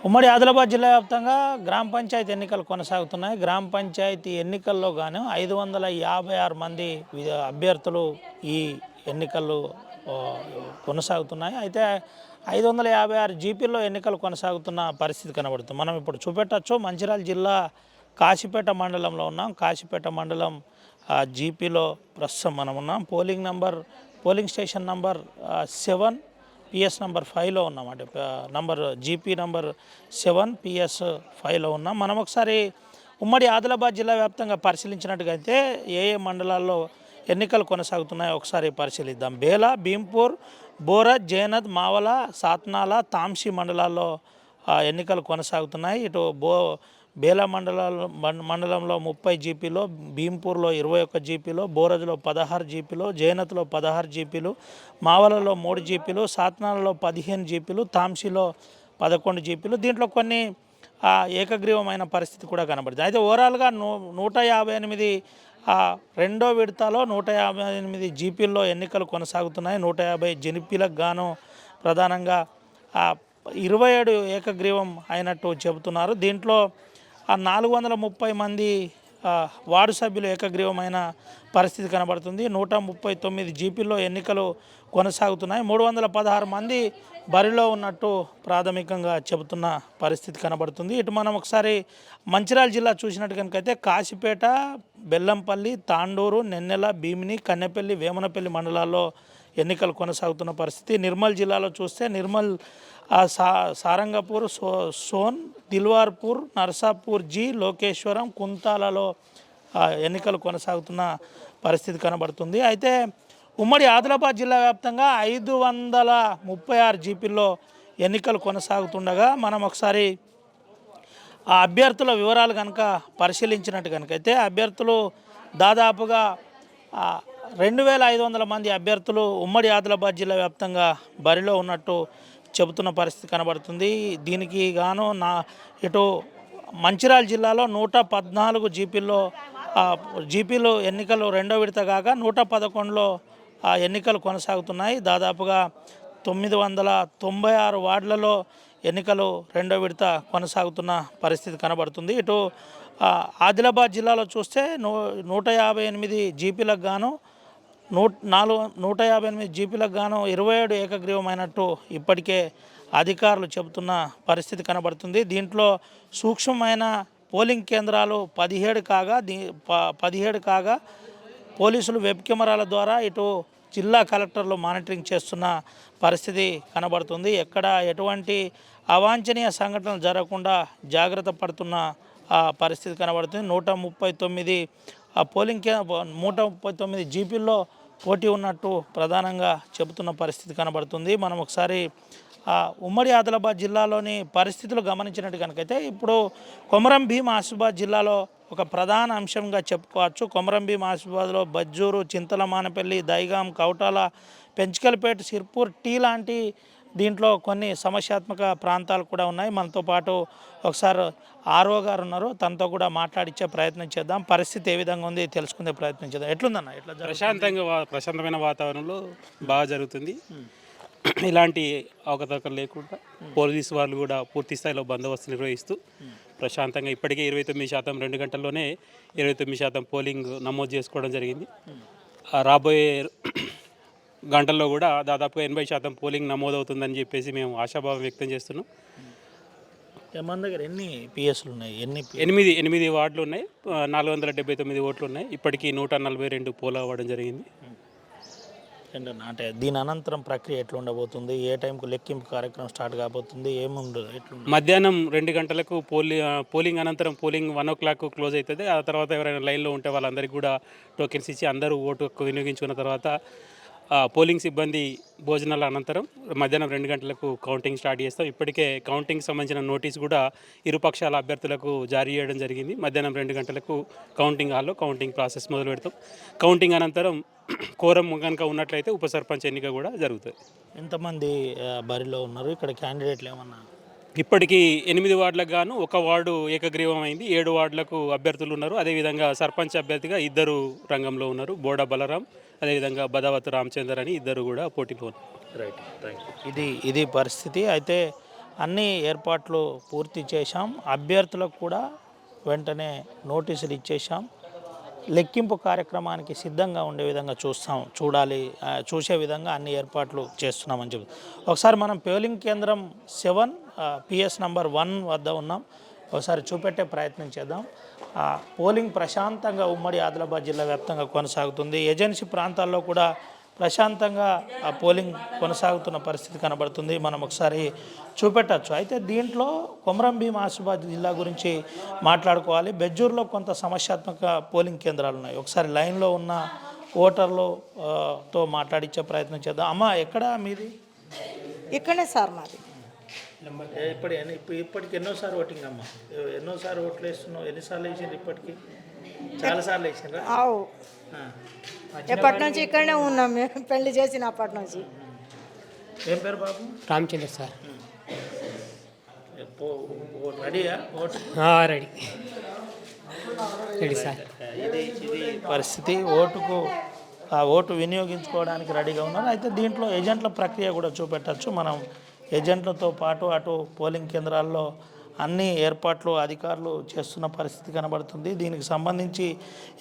ఉమ్మడి ఆదిలాబాద్ జిల్లా వ్యాప్తంగా గ్రామ పంచాయతీ ఎన్నికలు కొనసాగుతున్నాయి. గ్రామ పంచాయతీ ఎన్నికల్లో గాను 556 మంది అభ్యర్థులు ఈ ఎన్నికలు కొనసాగుతున్నాయి. అయితే 556 జీపీల్లో ఎన్నికలు కొనసాగుతున్న పరిస్థితి కనబడుతుంది. మనం ఇప్పుడు చూపెట్టచ్చు. మంచిర్యాల జిల్లా కాశీపేట మండలంలో ఉన్నాం. కాశీపేట మండలం జీపీలో ప్రస్తుతం మనం ఉన్నాం. Polling station number 7 PS number 5లో ఉన్నాం. అంటే జీపీ నంబర్ 7 పిఎస్ 5లో ఉన్నాం. మనం ఒకసారి ఉమ్మడి ఆదిలాబాద్ జిల్లా వ్యాప్తంగా పరిశీలించినట్టుగైతే ఏ మండలాల్లో ఎన్నికలు కొనసాగుతున్నాయో ఒకసారి పరిశీలిద్దాం. బేలా, భీంపూర్, బోరజ్, జైనద్, మావల, సాత్నాల, తాంసీ మండలాల్లో ఎన్నికలు కొనసాగుతున్నాయి. ఇటు బేలా మండలంలో 30 జీపీలో, భీంపూర్లో 21 జీపీలో, బోరజ్లో 16 జీపీలో, జైనత్లో 16 జీపీలు, మావలలో 3 జీపీలు, సాత్నాలలో 15 జీపీలు, తాంసీలో 11 జీపీలు. దీంట్లో కొన్ని ఏకగ్రీవమైన పరిస్థితి కూడా కనబడుతుంది. అయితే ఓవరాల్గా 158 రెండో విడతలో 158 జీపీల్లో ఎన్నికలు కొనసాగుతున్నాయి. 150 జెడ్పీలకు గాను ప్రధానంగా 27 ఏకగ్రీవం అయినట్టు చెబుతున్నారు. దీంట్లో 430 మంది వార్డు సభ్యులు ఏకగ్రీవమైన పరిస్థితి కనబడుతుంది. 139 జీపీల్లో ఎన్నికలు కొనసాగుతున్నాయి. 316 మంది బరిలో ఉన్నట్టు ప్రాథమికంగా చెబుతున్న పరిస్థితి కనబడుతుంది. ఇటు మనం ఒకసారి మంచిర్యాల జిల్లా చూసినట్టు కనుకైతే కాశీపేట, బెల్లంపల్లి, తాండూరు, నెన్నెల, భీమిని, కన్నెపల్లి, వేమనపల్లి మండలాల్లో ఎన్నికలు కొనసాగుతున్న పరిస్థితి. నిర్మల్ జిల్లాలో చూస్తే నిర్మల్, సారంగపూర్, సోన్, దిల్వార్పూర్, నర్సాపూర్ జీ, లోకేశ్వరం, కుంతాలలో ఎన్నికలు కొనసాగుతున్న పరిస్థితి కనబడుతుంది. అయితే ఉమ్మడి ఆదిలాబాద్ జిల్లా వ్యాప్తంగా 536 జీపీల్లో ఎన్నికలు కొనసాగుతుండగా మనం ఒకసారి ఆ అభ్యర్థుల వివరాలు కనుక పరిశీలించినట్టు కనుకైతే అభ్యర్థులు దాదాపుగా 2500 మంది అభ్యర్థులు ఉమ్మడి ఆదిలాబాద్ జిల్లా వ్యాప్తంగా బరిలో ఉన్నట్టు చెబుతున్న పరిస్థితి కనబడుతుంది. దీనికి గాను ఇటు మంచిర్యాల జిల్లాలో 114 జీపీలు ఎన్నికలు రెండో విడత కాగా 111లో ఎన్నికలు కొనసాగుతున్నాయి. దాదాపుగా 996 వార్డులలో ఎన్నికలు రెండో విడత కొనసాగుతున్న పరిస్థితి కనబడుతుంది. ఇటు ఆదిలాబాద్ జిల్లాలో చూస్తే 158 జీపీలకు గాను 158 జీపీలకు గాను 27 ఏకగ్రీవమైనట్టు ఇప్పటికే అధికారులు చెబుతున్న పరిస్థితి కనబడుతుంది. దీంట్లో సూక్ష్మమైన పోలింగ్ కేంద్రాలు 17 కాగా పోలీసులు వెబ్ కెమెరాల ద్వారా ఇటు జిల్లా కలెక్టర్లు మానిటరింగ్ చేస్తున్న పరిస్థితి కనబడుతుంది. ఎక్కడ ఎటువంటి అవాంఛనీయ సంఘటనలు జరగకుండా జాగ్రత్త పడుతున్న పరిస్థితి కనబడుతుంది. 139 జీపీల్లో పోటీ ఉన్నట్టు ప్రధానంగా చెబుతున్న పరిస్థితి కనబడుతుంది. మనం ఒకసారి ఉమ్మడి ఆదిలాబాద్ జిల్లాలోని పరిస్థితులు గమనించినట్టు కనుకైతే ఇప్పుడు కొమరం భీం ఆసిఫాబాద్ జిల్లాలో ఒక ప్రధాన అంశంగా చెప్పుకోవచ్చు. కొమరం భీం ఆసిఫాబాద్లో బజ్జూరు, చింతలమానపల్లి, దైగాం, కౌటాల, పెంచికల్పేట, సిర్పూర్, టీ లాంటి దీంట్లో కొన్ని సమస్యాత్మక ప్రాంతాలు కూడా ఉన్నాయి. మనతో పాటు ఒకసారి ఆర్ఓ గారు ఉన్నారు, తనతో కూడా మాట్లాడించే ప్రయత్నం చేద్దాం. పరిస్థితి ఏ విధంగా ఉంది తెలుసుకునే ప్రయత్నం చేద్దాం. ఎట్లుందన్న? ప్రశాంతమైన వాతావరణంలో బాగా జరుగుతుంది. ఇలాంటి అవకతవకలు లేకుండా పోలీసు వాళ్ళు కూడా పూర్తి స్థాయిలో బందోబస్తు నిర్వహిస్తూ ప్రశాంతంగా ఇప్పటికే 29% 2 గంటల్లోనే 29% పోలింగ్ నమోదు చేసుకోవడం జరిగింది. రాబోయే గంటల్లో కూడా దాదాపుగా 80% పోలింగ్ నమోదవుతుందని చెప్పేసి మేము ఆశాభావం వ్యక్తం చేస్తున్నాం. మన దగ్గర ఎన్ని పిఎస్లు ఉన్నాయి? 8 వార్డులు ఉన్నాయి, 479 ఓట్లు ఉన్నాయి. ఇప్పటికీ 142 పోల్ అవ్వడం జరిగింది. అంటే దీని అనంతరం ప్రక్రియ ఎట్లా ఉండబోతుంది? ఏ టైంకు లెక్కింపు కార్యక్రమం స్టార్ట్ కాబోతుంది? ఏముండదు? మధ్యాహ్నం 2 గంటలకు పోలింగ్ అనంతరం పోలింగ్ 1 o'clock క్లోజ్ అవుతుంది. ఆ తర్వాత ఎవరైనా లైన్లో ఉంటే వాళ్ళందరికీ కూడా టోకెన్స్ ఇచ్చి అందరూ ఓటు వినియోగించుకున్న తర్వాత పోలింగ్ సిబ్బంది భోజనాల అనంతరం మధ్యాహ్నం 2 గంటలకు కౌంటింగ్ స్టార్ట్ చేస్తాం. ఇప్పటికే కౌంటింగ్ సంబంధించిన నోటీస్ కూడా ఇరుపక్షాల అభ్యర్థులకు జారీ చేయడం జరిగింది. మధ్యాహ్నం 2 గంటలకు కౌంటింగ్ హాల్లో కౌంటింగ్ ప్రాసెస్ మొదలు పెడతాం. కౌంటింగ్ అనంతరం కోరం కనుక ఉన్నట్లయితే ఉప సర్పంచ్ ఎన్నిక కూడా జరుగుతుంది. ఎంతమంది బరిలో ఉన్నారు? ఇక్కడ క్యాండిడేట్లు ఏమన్నా ఇప్పటికీ 8 వార్డులకు గాను ఒక వార్డు ఏకగ్రీవం అయింది. 7 వార్డులకు అభ్యర్థులు ఉన్నారు. అదేవిధంగా సర్పంచ్ అభ్యర్థిగా ఇద్దరు రంగంలో ఉన్నారు. బోడా బలరాం, అదేవిధంగా బదావత్ రామచందర్ అని ఇద్దరు కూడా పోటీలో ఉన్నారు. Right, thank you. ఇది పరిస్థితి. అయితే అన్ని ఏర్పాట్లు పూర్తి చేశాం. అభ్యర్థులకు కూడా వెంటనే నోటీసులు ఇచ్చేశాం. లెక్కింపు కార్యక్రమానికి సిద్ధంగా ఉండే విధంగా చూసే విధంగా అన్ని ఏర్పాట్లు చేస్తున్నామని చెప్పి ఒకసారి మనం పోలింగ్ కేంద్రం 7 PS నంబర్ 1 వద్ద ఉన్నాం. ఒకసారి చూపెట్టే ప్రయత్నం చేద్దాం. పోలింగ్ ప్రశాంతంగా ఉమ్మడి ఆదిలాబాద్ జిల్లా వ్యాప్తంగా కొనసాగుతుంది. ఏజెన్సీ ప్రాంతాల్లో కూడా ప్రశాంతంగా ఆ పోలింగ్ కొనసాగుతున్న పరిస్థితి కనబడుతుంది. మనం ఒకసారి చూపెట్టచ్చు. అయితే దీంట్లో కొమరం భీం ఆసిఫాబాద్ జిల్లా గురించి మాట్లాడుకోవాలి. బెజ్జూర్లో కొంత సమస్యాత్మక పోలింగ్ కేంద్రాలు ఉన్నాయి. ఒకసారి లైన్లో ఉన్న ఓటర్లతో మాట్లాడించే ప్రయత్నం చేద్దాం. అమ్మ, ఎక్కడ మీది? ఇక్కడే సార్ మాది. ఇప్పటికి ఎన్నోసార్లు ఓటింగ్ అమ్మ? ఎన్నోసార్లు ఓట్లు వేస్తున్నావు? ఎన్నిసార్లు వేసిండ్రు? ఇప్పటికి చాలాసార్లు వేసిండ్రా? ఆవు ఎప్పటి నుంచి ఇక్కడనే ఉన్నాం మేము, పెళ్లి చేసిన అప్పటి నుంచి. ఏం పేరు బాబు? రామచంద్ర సార్. రెడీయా ఓటు? Ready ready sir. ఇది పరిస్థితి. ఓటు వినియోగించుకోవడానికి రెడీగా ఉన్నారు. అయితే దీంట్లో ఏజెంట్ల ప్రక్రియ కూడా చూపెట్టచ్చు. మనం ఏజెంట్లతో పాటు అటు పోలింగ్ కేంద్రాల్లో అన్ని ఏర్పాట్లు అధికారులు చేస్తున్న పరిస్థితి కనబడుతుంది. దీనికి సంబంధించి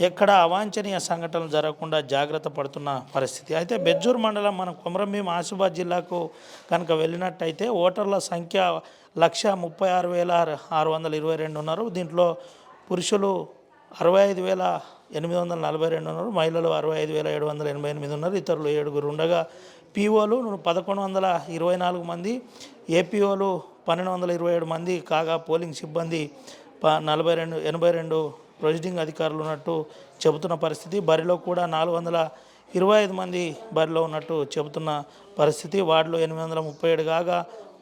ఎక్కడ అవాంఛనీయ సంఘటనలు జరగకుండా జాగ్రత్త పడుతున్న పరిస్థితి. అయితే బెజ్జూర్ మండలం మనం కొమరం భీం ఆసిఫాబాద్ జిల్లాకు కనుక వెళ్ళినట్టయితే ఓటర్ల సంఖ్య 136,622 ఉన్నారు. దీంట్లో పురుషులు 65,842 ఉన్నారు. మహిళలు 65,788 ఉన్నారు. ఇతరులు 7 ఉండగా పీఓలు 1,124 మంది, ఏపీఓలు 1,227 మంది కాగా పోలింగ్ సిబ్బంది 82 ప్రొసీడింగ్ అధికారులు ఉన్నట్టు చెబుతున్న పరిస్థితి. బరిలో కూడా 425 మంది బరిలో ఉన్నట్టు చెబుతున్న పరిస్థితి. వార్డులో 837 కాగా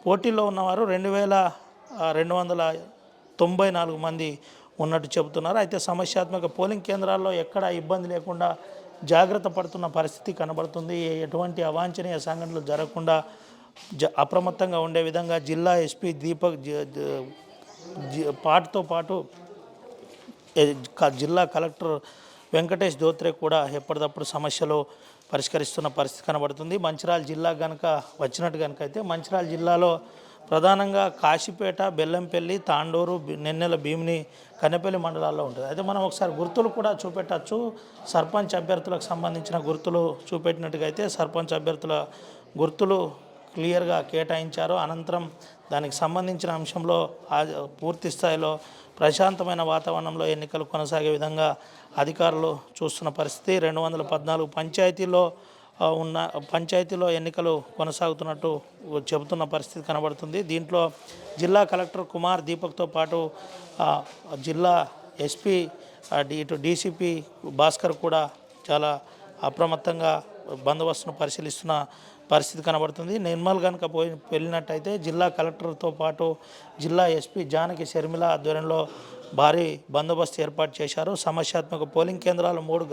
పోటీలో ఉన్నవారు 2,294 మంది ఉన్నట్టు చెబుతున్నారు. అయితే సమస్యాత్మక పోలింగ్ కేంద్రాల్లో ఎక్కడ ఇబ్బంది లేకుండా జాగ్రత్త పడుతున్న పరిస్థితి కనబడుతుంది. ఎటువంటి అవాంఛనీయ సంఘటనలు జరగకుండా అప్రమత్తంగా ఉండే విధంగా జిల్లా ఎస్పీ దీపక్ పాటుతో పాటు జిల్లా కలెక్టర్ వెంకటేష్ ధోత్రే కూడా ఎప్పటికప్పుడు సమస్యలు పరిష్కరిస్తున్న పరిస్థితి కనబడుతుంది. మంచిర్యాల జిల్లా కనుక వచ్చినట్టు కనుక అయితే మంచిర్యాల జిల్లాలో ప్రధానంగా కాశీపేట, బెల్లంపల్లి, తాండూరు, నెన్నెల, భీమిని, కన్నెపల్లి మండలాల్లో ఉంటుంది. అయితే మనం ఒకసారి గుర్తులు కూడా చూపెట్టచ్చు. సర్పంచ్ అభ్యర్థులకు సంబంధించిన గుర్తులు చూపెట్టినట్టుగా అయితే సర్పంచ్ అభ్యర్థుల గుర్తులు క్లియర్గా కేటాయించారు. అనంతరం దానికి సంబంధించిన అంశంలో పూర్తి స్థాయిలో ప్రశాంతమైన వాతావరణంలో ఎన్నికలు కొనసాగే విధంగా అధికారులు చూస్తున్న పరిస్థితి. 214 పంచాయతీలో ఎన్నికలు కొనసాగుతున్నట్టు చెబుతున్న పరిస్థితి కనబడుతుంది. దీంట్లో జిల్లా కలెక్టర్ కుమార్ దీపక్తో పాటు జిల్లా ఎస్పీ ఇటు డీసీపీ భాస్కర్ కూడా చాలా అప్రమత్తంగా బందోబస్తును పరిశీలిస్తున్న పరిస్థితి కనబడుతుంది. నిర్మల్ కనుక వెళ్ళినట్టయితే జిల్లా కలెక్టర్తో పాటు జిల్లా ఎస్పీ జానకి షర్మిల ఆధ్వర్యంలో భారీ బందోబస్తు ఏర్పాటు చేశారు. సమస్యాత్మక పోలింగ్ కేంద్రాలు 3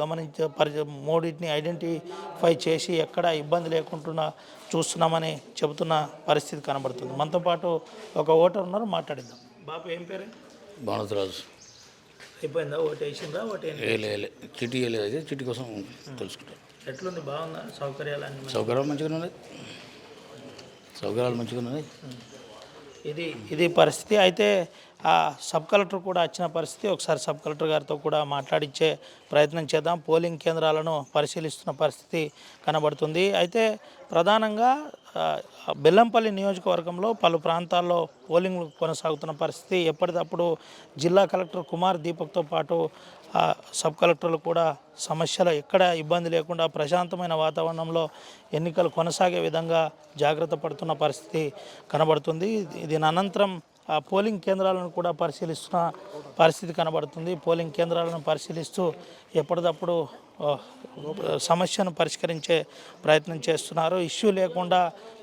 ఐడెంటిఫై చేసి ఎక్కడ ఇబ్బంది లేకుండా చూస్తున్నామని చెబుతున్న పరిస్థితి కనబడుతుంది. మనతో పాటు ఒక ఓటర్ ఉన్నారు, మాట్లాడిద్దాం. బాబు, ఏం పేరు? భానుతరాజు. అయిపోయిందా? ఓటు వేసిందా? చిట్టి వేయలేదు. అయితే చిట్టి కోసం తెలుసుకుంటారు. ఎట్లుంది? బాగుందా? సౌకర్యాలు మంచిగా ఉన్నాయి. మంచిగా ఉన్నాయి. ఇది పరిస్థితి. అయితే ఆ సబ్ కలెక్టర్ కూడా వచ్చిన పరిస్థితి. ఒకసారి సబ్ కలెక్టర్ గారితో కూడా మాట్లాడించే ప్రయత్నం చేద్దాం. పోలింగ్ కేంద్రాలను పరిశీలిస్తున్న పరిస్థితి కనబడుతుంది. అయితే ప్రధానంగా బెల్లంపల్లి నియోజకవర్గంలో పలు ప్రాంతాల్లో పోలింగ్ కొనసాగుతున్న పరిస్థితి. ఎప్పటికప్పుడు జిల్లా కలెక్టర్ కుమార్ దీపక్తో పాటు సబ్ కలెక్టర్లు కూడా సమస్యలు ఎక్కడ ఇబ్బంది లేకుండా ప్రశాంతమైన వాతావరణంలో ఎన్నికలు కొనసాగే విధంగా జాగ్రత్త పడుతున్న పరిస్థితి కనబడుతుంది. దీని అనంతరం పోలింగ్ కేంద్రాలను కూడా పరిశీలిస్తున్న పరిస్థితి కనబడుతుంది. పోలింగ్ కేంద్రాలను పరిశీలిస్తూ ఎప్పటికప్పుడు సమస్యను పరిష్కరించే ప్రయత్నం చేస్తున్నారు. ఇష్యూ లేకుండా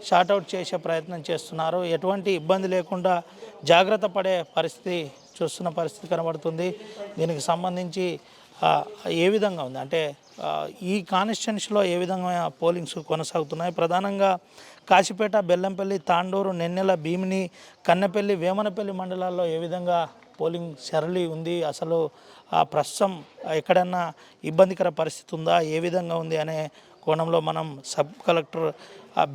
షార్ట్అవుట్ చేసే ప్రయత్నం చేస్తున్నారు. ఎటువంటి ఇబ్బంది లేకుండా జాగ్రత్త పడే పరిస్థితి చూస్తున్న పరిస్థితి కనబడుతుంది. దీనికి సంబంధించి ఏ విధంగా ఉంది అంటే ఈ కాన్స్టిట్యున్సీలో ఏ విధంగా పోలింగ్స్ కొనసాగుతున్నాయి? ప్రధానంగా కాశీపేట, బెల్లంపల్లి, తాండూరు, నెన్నెల, భీమిని, కన్నెపల్లి, వేమనపల్లి మండలాల్లో ఏ విధంగా పోలింగ్ సరళి ఉంది? అసలు ప్రస్తుతం ఎక్కడన్నా ఇబ్బందికర పరిస్థితి ఉందా? ఏ విధంగా ఉంది అనే కోణంలో మనం సబ్ కలెక్టర్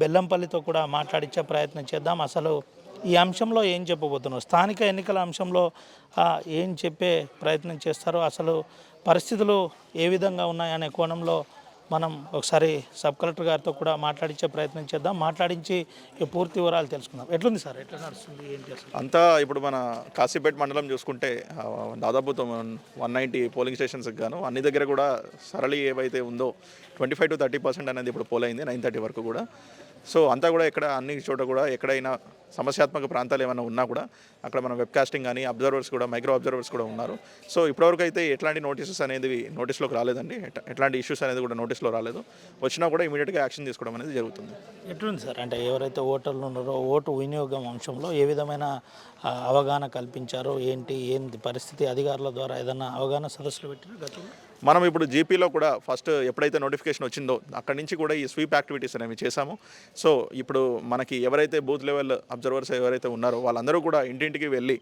బెల్లంపల్లితో కూడా మాట్లాడించే ప్రయత్నం చేద్దాం. అసలు ఈ అంశంలో ఏం చెప్పబోతున్నారు, స్థానిక ఎన్నికల అంశంలో ఏం చెప్పే ప్రయత్నం చేస్తారో, అసలు పరిస్థితులు ఏ విధంగా ఉన్నాయనే కోణంలో మనం ఒకసారి సబ్ కలెక్టర్ గారితో కూడా మాట్లాడించే ప్రయత్నం చేద్దాం. మాట్లాడించి ఈ పూర్తి వివరాలు తెలుసుకుందాం. ఎట్లుంది సార్, ఎట్లా నడుస్తుంది, ఏంటి అసలు? అంతా ఇప్పుడు మన కాశీపేట మండలం చూసుకుంటే దాదాపు 190 పోలింగ్ స్టేషన్స్కి గాను అన్ని దగ్గర కూడా సరళి ఏవైతే ఉందో 25 to 30% అనేది ఇప్పుడు పోల్ అయింది 9:30 వరకు కూడా. సో అంతా కూడా ఎక్కడ అన్ని చోట కూడా ఎక్కడైనా సమస్యాత్మక ప్రాంతాలు ఏమైనా ఉన్నా కూడా అక్కడ మన వెబ్కాస్టింగ్ కానీ అబ్జర్వర్స్ కూడా, మైక్రో అబ్జర్వర్స్ కూడా ఉన్నారు. సో ఇప్పటివరకు అయితే ఎట్లాంటి నోటీసెస్ అనేది నోటీస్లోకి రాలేదండి. ఎట్లాంటి ఇష్యూస్ అనేది కూడా నోటీస్లో రాలేదు. వచ్చినా కూడా ఇమీడియట్గా యాక్షన్ తీసుకోవడం అనేది జరుగుతుంది. ఎట్లుంది సార్, అంటే ఎవరైతే ఓటర్లు ఉన్నారో ఓటు వినియోగం అంశంలో ఏ విధమైన అవగాహన కల్పించారో, ఏంటి పరిస్థితి? అధికారుల ద్వారా ఏదైనా అవగాహన సదస్సులు పెట్టారు గతంలో? మనం ఇప్పుడు జీపీలో కూడా ఫస్ట్ ఎప్పుడైతే నోటిఫికేషన్ వచ్చిందో అక్కడి నుంచి కూడా ఈ స్వీప్ యాక్టివిటీస్ అనేవి చేశాము. సో ఇప్పుడు మనకి ఎవరైతే బూత్ లెవెల్ అబ్జర్వర్స్ ఎవరైతే ఉన్నారో వాళ్ళందరూ కూడా ఇంటింటికి వెళ్ళి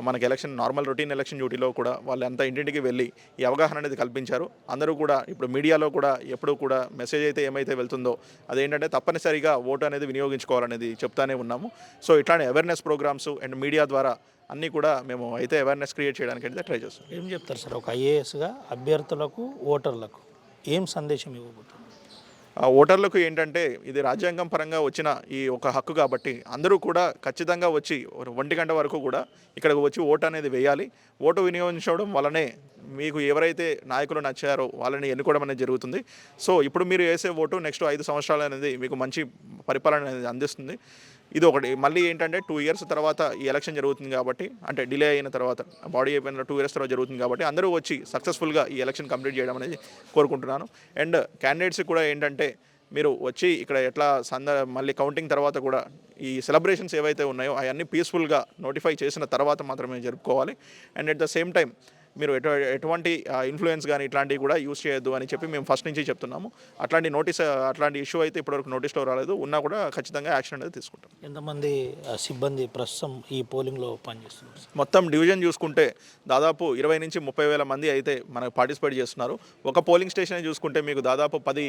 మనకి నార్మల్ రొటీన్ ఎలక్షన్ డ్యూటీలో కూడా వాళ్ళంతా ఇంటింటికి వెళ్ళి ఈ అవగాహన అనేది కల్పించారు. అందరూ కూడా ఇప్పుడు మీడియాలో కూడా ఎప్పుడూ కూడా మెసేజ్ అయితే ఏమైతే వెళ్తుందో అదేంటంటే తప్పనిసరిగా ఓటు అనేది వినియోగించుకోవాలనేది చెప్తానే ఉన్నాము. సో ఇట్లాంటి అవేర్నెస్ ప్రోగ్రామ్స్ అండ్ మీడియా ద్వారా అన్నీ కూడా మేము అయితే అవేర్నెస్ క్రియేట్ చేయడానికి అయితే ట్రై చేస్తాం. ఏం చెప్తారు సార్ ఒక ఐఏఎస్గా అభ్యర్థులకు, ఓటర్లకు ఏం సందేశం ఇవ్వబోతున్నారు? ఓటర్లకు ఏంటంటే ఇది రాజ్యాంగం పరంగా వచ్చిన ఈ ఒక హక్కు కాబట్టి అందరూ కూడా ఖచ్చితంగా వచ్చి 1 గంట వరకు కూడా ఇక్కడికి వచ్చి ఓటు అనేది వేయాలి. ఓటు వినియోగించడం వల్లనే మీకు ఎవరైతే నాయకులు నచ్చారో వాళ్ళని ఎన్నుకోవడం అనేది జరుగుతుంది. సో ఇప్పుడు మీరు వేసే ఓటు నెక్స్ట్ 5 సంవత్సరాలు అనేది మీకు మంచి పరిపాలన అనేది అందిస్తుంది. ఇది ఒకటి. మళ్ళీ ఏంటంటే 2 years తర్వాత ఈ ఎలక్షన్ జరుగుతుంది కాబట్టి, అంటే డిలే అయిన తర్వాత బాడీ అయిపోయిన 2 years తర్వాత జరుగుతుంది కాబట్టి అందరూ వచ్చి సక్సెస్ఫుల్గా ఈ ఎలక్షన్ కంప్లీట్ చేయడం అనేది కోరుకుంటున్నాను. అండ్ క్యాండిడేట్స్ కూడా ఏంటంటే మీరు వచ్చి ఇక్కడ ఎట్లా మళ్ళీ కౌంటింగ్ తర్వాత కూడా ఈ సెలబ్రేషన్స్ ఏవైతే ఉన్నాయో అవన్నీ పీస్ఫుల్గా నోటిఫై చేసిన తర్వాత మాత్రమే జరుపుకోవాలి. And at the same time మీరు ఎటువంటి ఇన్ఫ్లుయెన్స్ కానీ ఇట్లాంటివి కూడా యూజ్ చేయొద్దు అని చెప్పి మేము ఫస్ట్ నుంచి చెప్తున్నాము. అట్లాంటి ఇష్యూ అయితే ఇప్పటివరకు నోటీస్లో రాలేదు. ఉన్నా కూడా ఖచ్చితంగా యాక్షన్ అనేది తీసుకుంటాం. ఎంతమంది సిబ్బంది ప్రస్తుతం ఈ పోలింగ్లో పనిచేస్తున్నారు? మొత్తం డివిజన్ చూసుకుంటే దాదాపు 20 నుంచి 30 వేల మంది అయితే మనకు పార్టిసిపేట్ చేస్తున్నారు. ఒక పోలింగ్ స్టేషన్ చూసుకుంటే మీకు దాదాపు 10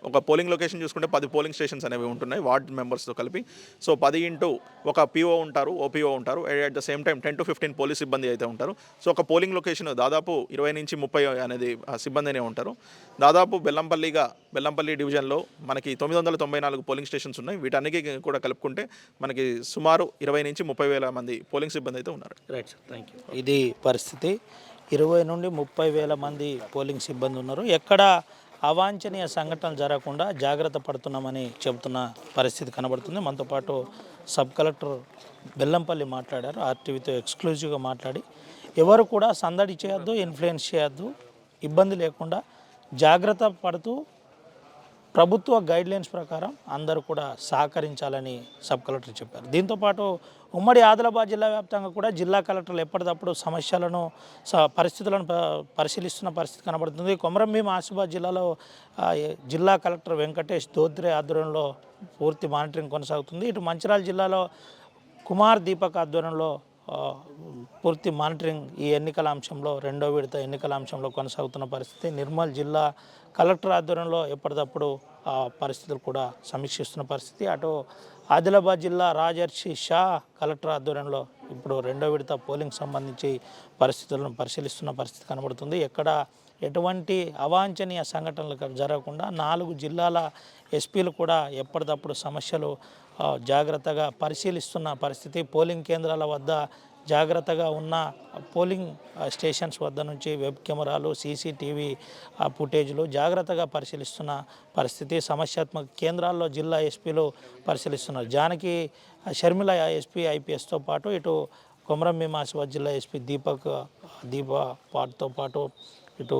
ఒక పోలింగ్ లొకేషన్ చూసుకుంటే 10 పోలింగ్ స్టేషన్స్ అనేవి ఉంటున్నాయి వార్డ్ మెంబర్స్తో కలిపి. సో 10 ఇంటూ ఒక పిఓ ఉంటారు, ఓపీఓ ఉంటారు. At the same time 10 to 15 police సిబ్బంది అయితే ఉంటారు. సో ఒక పోలింగ్ లొకేషన్ దాదాపు 20 నుంచి 30 అనేది సిబ్బందినే ఉంటారు. దాదాపు బెల్లంపల్లి డివిజన్లో మనకి 994 పోలింగ్ స్టేషన్స్ ఉన్నాయి. వీటన్నిటికీ కూడా కలుపుకుంటే మనకి సుమారు 20 నుంచి 30 వేల మంది పోలింగ్ సిబ్బంది అయితే ఉన్నారు. Right sir, thank you. ఇది పరిస్థితి. 20 నుండి 30 వేల మంది పోలింగ్ సిబ్బంది ఉన్నారు. ఎక్కడ అవాంఛనీయ సంఘటనలు జరగకుండా జాగ్రత్త పడుతున్నామని చెబుతున్న పరిస్థితి కనబడుతుంది. మనతో పాటు సబ్ కలెక్టర్ బెల్లంపల్లి మాట్లాడారు. ఆర్టీవీతో ఎక్స్క్లూజివ్గా మాట్లాడి ఎవరు కూడా సందడి చేయొద్దు, ఇన్ఫ్లుయెన్స్ చేయొద్దు, ఇబ్బంది లేకుండా జాగ్రత్త పడుతూ ప్రభుత్వ గైడ్లైన్స్ ప్రకారం అందరూ కూడా సహకరించాలని సబ్ కలెక్టర్ చెప్పారు. దీంతోపాటు ఉమ్మడి ఆదిలాబాద్ జిల్లా వ్యాప్తంగా కూడా జిల్లా కలెక్టర్లు ఎప్పటికప్పుడు సమస్యలను పరిస్థితులను పరిశీలిస్తున్న పరిస్థితి కనబడుతుంది. కొమరంభీం ఆసిఫాబాద్ జిల్లాలో జిల్లా కలెక్టర్ వెంకటేష్ ధోత్రే ఆధ్వర్యంలో పూర్తి మానిటరింగ్ కొనసాగుతుంది. ఇటు మంచిర్యాల జిల్లాలో కుమార్ దీపక్ ఆధ్వర్యంలో పూర్తి మానిటరింగ్ ఈ ఎన్నికల అంశంలో 2వ విడత ఎన్నికల అంశంలో కొనసాగుతున్న పరిస్థితి. నిర్మల్ జిల్లా కలెక్టర్ ఆధ్వర్యంలో ఎప్పటికప్పుడు పరిస్థితులు కూడా సమీక్షిస్తున్న పరిస్థితి. అటు ఆదిలాబాద్ జిల్లా రాజర్షి షా కలెక్టర్ ఆధ్వర్యంలో ఇప్పుడు 2వ విడత పోలింగ్ సంబంధించి పరిస్థితులను పరిశీలిస్తున్న పరిస్థితి కనబడుతుంది. ఎక్కడ ఎటువంటి అవాంఛనీయ సంఘటనలు జరగకుండా 4 జిల్లాల ఎస్పీలు కూడా ఎప్పటికప్పుడు సమస్యలు జాగ్రత్తగా పరిశీలిస్తున్న పరిస్థితి. పోలింగ్ కేంద్రాల వద్ద జాగ్రత్తగా ఉన్న పోలింగ్ స్టేషన్స్ వద్ద నుంచి వెబ్ కెమెరాలు, సీసీటీవీ ఫుటేజ్లు జాగ్రత్తగా పరిశీలిస్తున్న పరిస్థితి. సమస్యాత్మక కేంద్రాల్లో జిల్లా ఎస్పీలు పరిశీలిస్తున్నారు. జానకి షర్మిల ఎస్పీ ఐపీఎస్తో పాటు ఇటు కొమరంభీం ఆసిఫాబాద్ జిల్లా ఎస్పీ దీపాతో పాటు ఇటు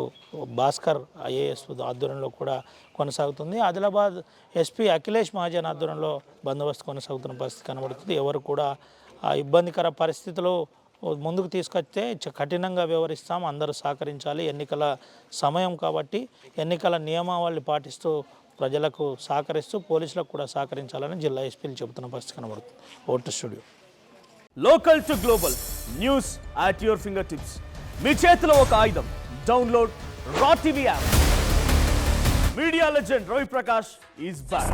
భాస్కర్ ఐఏఎస్ ఆధ్వర్యంలో కూడా కొనసాగుతుంది. ఆదిలాబాద్ ఎస్పీ అఖిలేష్ మహాజన్ ఆధ్వర్యంలో బందోబస్తు కొనసాగుతున్న పరిస్థితి కనబడుతుంది. ఎవరు కూడా ఇబ్బందికర పరిస్థితులు ముందుకు తీసుకొస్తే కఠినంగా వ్యవహరిస్తాం, అందరూ సహకరించాలి. ఎన్నికల సమయం కాబట్టి ఎన్నికల నియమావళి పాటిస్తూ ప్రజలకు సహకరిస్తూ పోలీసులకు కూడా సహకరించాలని జిల్లా ఎస్పీలు చెబుతున్న పరిస్థితి కనబడుతుంది. Vote studio. Local to global news at your finger tips. మీ చేతిలో ఒక ఆయుధం. Download R TV app. Media legend Ravi Prakash is back.